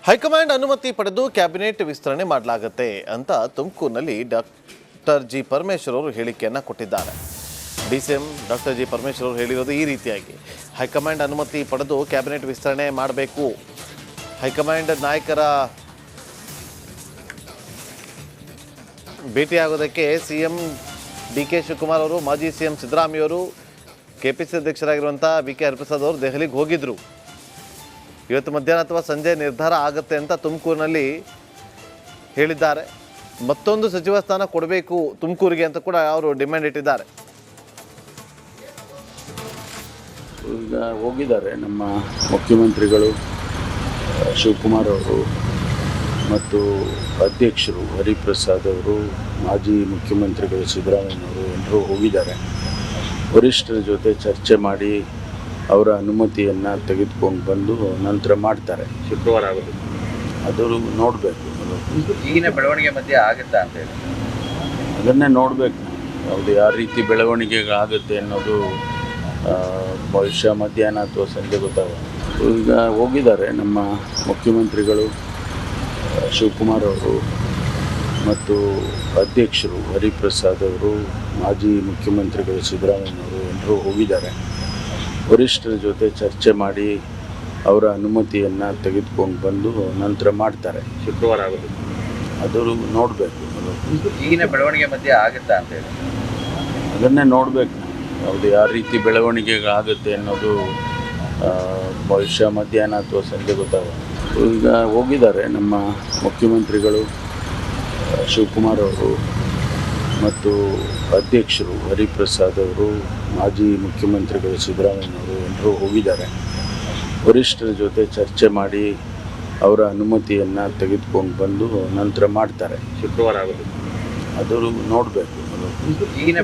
High command ಅನುಮತಿ ಪಡೆದು cabinet ವಿಸ್ತರಣೆ ಮಾಡಲಾಗುತ್ತೆ ಅಂತ ತುಮಕೂರಿನಲ್ಲಿ ಡಾಕ್ಟರ್ ಜಿ ಪರಮೇಶ್ವರ್ ಅವರು ಹೇಳಿಕೆಯನ್ನು ಕೊಟ್ಟಿದ್ದಾರೆ. ಡಿಸಿಎಂ ಡಾಕ್ಟರ್ ಜಿ ಪರಮೇಶ್ವರ್ ಅವರು ಹೇಳಿರೋದು ಈ ರೀತಿಯಾಗಿ, ಹೈಕಮಾಂಡ್ ಅನುಮತಿ ಪಡೆದು ಕ್ಯಾಬಿನೆಟ್ ವಿಸ್ತರಣೆ ಮಾಡಬೇಕು. ಹೈಕಮಾಂಡ್ ನಾಯಕರ ಭೇಟಿಯಾಗೋದಕ್ಕೆ ಸಿಎಂ ಡಿ.ಕೆ. ಶಿವಕುಮಾರ್ ಅವರು, ಮಾಜಿ ಸಿಎಂ ಸಿದ್ದರಾಮಯ್ಯ ಅವರು, ಕೆಪಿಸಿ ಅಧ್ಯಕ್ಷರಾಗಿರುವಂಥ ಬಿ.ಕೆ. ಹರಿಪ್ರಸಾದ್ ಅವರು ದೆಹಲಿಗೆ ಹೋಗಿದ್ದರು. ಇವತ್ತು ಮಧ್ಯಾಹ್ನ ಅಥವಾ ಸಂಜೆ ನಿರ್ಧಾರ ಆಗುತ್ತೆ ಅಂತ ತುಮಕೂರಿನಲ್ಲಿ ಹೇಳಿದ್ದಾರೆ. ಮತ್ತೊಂದು ಸಚಿವ ಸ್ಥಾನ ಕೊಡಬೇಕು ತುಮಕೂರಿಗೆ ಅಂತ ಕೂಡ ಅವರು ಡಿಮ್ಯಾಂಡ್ ಇಟ್ಟಿದ್ದಾರೆ. ಈಗ ಹೋಗಿದ್ದಾರೆ ನಮ್ಮ ಮುಖ್ಯಮಂತ್ರಿಗಳು ಶಿವಕುಮಾರ್ ಅವರು ಮತ್ತು ಅಧ್ಯಕ್ಷರು ಹರಿಪ್ರಸಾದ್ ಅವರು, ಮಾಜಿ ಮುಖ್ಯಮಂತ್ರಿಗಳು ಸಿದ್ದರಾಮಯ್ಯನವರು ಎಲ್ಲರೂ ಹೋಗಿದ್ದಾರೆ. ವರಿಷ್ಠರ ಜೊತೆ ಚರ್ಚೆ ಮಾಡಿ ಅವರ ಅನುಮತಿಯನ್ನು ತೆಗೆದುಕೊಂಡು ಬಂದು ನಂತರ ಮಾಡ್ತಾರೆ. ಶುಕ್ರವಾರ ಆಗೋದು ಅದು ನೋಡಬೇಕು. ಈಗಿನ ಬೆಳವಣಿಗೆ ಮಧ್ಯೆ ಆಗುತ್ತಾ ಅಂತ ಹೇಳಿ ಅದನ್ನೇ ನೋಡಬೇಕು. ಯಾವುದು ಯಾವ ರೀತಿ ಬೆಳವಣಿಗೆ ಆಗುತ್ತೆ ಅನ್ನೋದು ಭವಿಷ್ಯ ಮಧ್ಯಾಹ್ನ ಅಥವಾ ಸಂಜೆ ಗೊತ್ತಾಗುತ್ತೆ. ಈಗ ಹೋಗಿದ್ದಾರೆ ನಮ್ಮ ಮುಖ್ಯಮಂತ್ರಿಗಳು ಶಿವಕುಮಾರ್ ಅವರು ಮತ್ತು ಅಧ್ಯಕ್ಷರು ಹರಿಪ್ರಸಾದ್ ಅವರು, ಮಾಜಿ ಮುಖ್ಯಮಂತ್ರಿಗಳು ಸಿದ್ದರಾಮಯ್ಯನವರು ಎಲ್ಲರೂ ಹೋಗಿದ್ದಾರೆ. ವರಿಷ್ಠರ ಜೊತೆ ಚರ್ಚೆ ಮಾಡಿ ಅವರ ಅನುಮತಿಯನ್ನು ತೆಗೆದುಕೊಂಡು ಬಂದು ನಂತರ ಮಾಡ್ತಾರೆ. ಶುಕ್ರವಾರ ಆಗೋದು ಅದು ನೋಡಬೇಕು. ಈಗಿನ ಬೆಳವಣಿಗೆ ಮಧ್ಯೆ ಆಗುತ್ತಾ ಅಂತ ಹೇಳಿ ಅದನ್ನೇ ನೋಡಬೇಕು. ಯಾವುದು ಯಾವ ರೀತಿ ಬೆಳವಣಿಗೆ ಆಗುತ್ತೆ ಅನ್ನೋದು ಭವಿಷ್ಯ ಮಧ್ಯಾಹ್ನ ಅಥವಾ ಸಂಜೆ ಗೊತ್ತಾಗುತ್ತೆ. ಈಗ ಹೋಗಿದ್ದಾರೆ ನಮ್ಮ ಮುಖ್ಯಮಂತ್ರಿಗಳು ಶಿವಕುಮಾರ್ ಅವರು ಮತ್ತು ಅಧ್ಯಕ್ಷರು ಹರಿಪ್ರಸಾದ್ ಅವರು, ಮಾಜಿ ಮುಖ್ಯಮಂತ್ರಿಗಳು ಸಿದ್ದರಾಮಯ್ಯನವರು ಎಲ್ಲರೂ ಹೋಗಿದ್ದಾರೆ. ವರಿಷ್ಠರ ಜೊತೆ ಚರ್ಚೆ ಮಾಡಿ ಅವರ ಅನುಮತಿಯನ್ನು ತೆಗೆದುಕೊಂಡು ಬಂದು ನಂತರ ಮಾಡ್ತಾರೆ. ಶುಕ್ರವಾರ ಆಗೋದು ಅದು ನೋಡಬೇಕು. ಈಗಿನ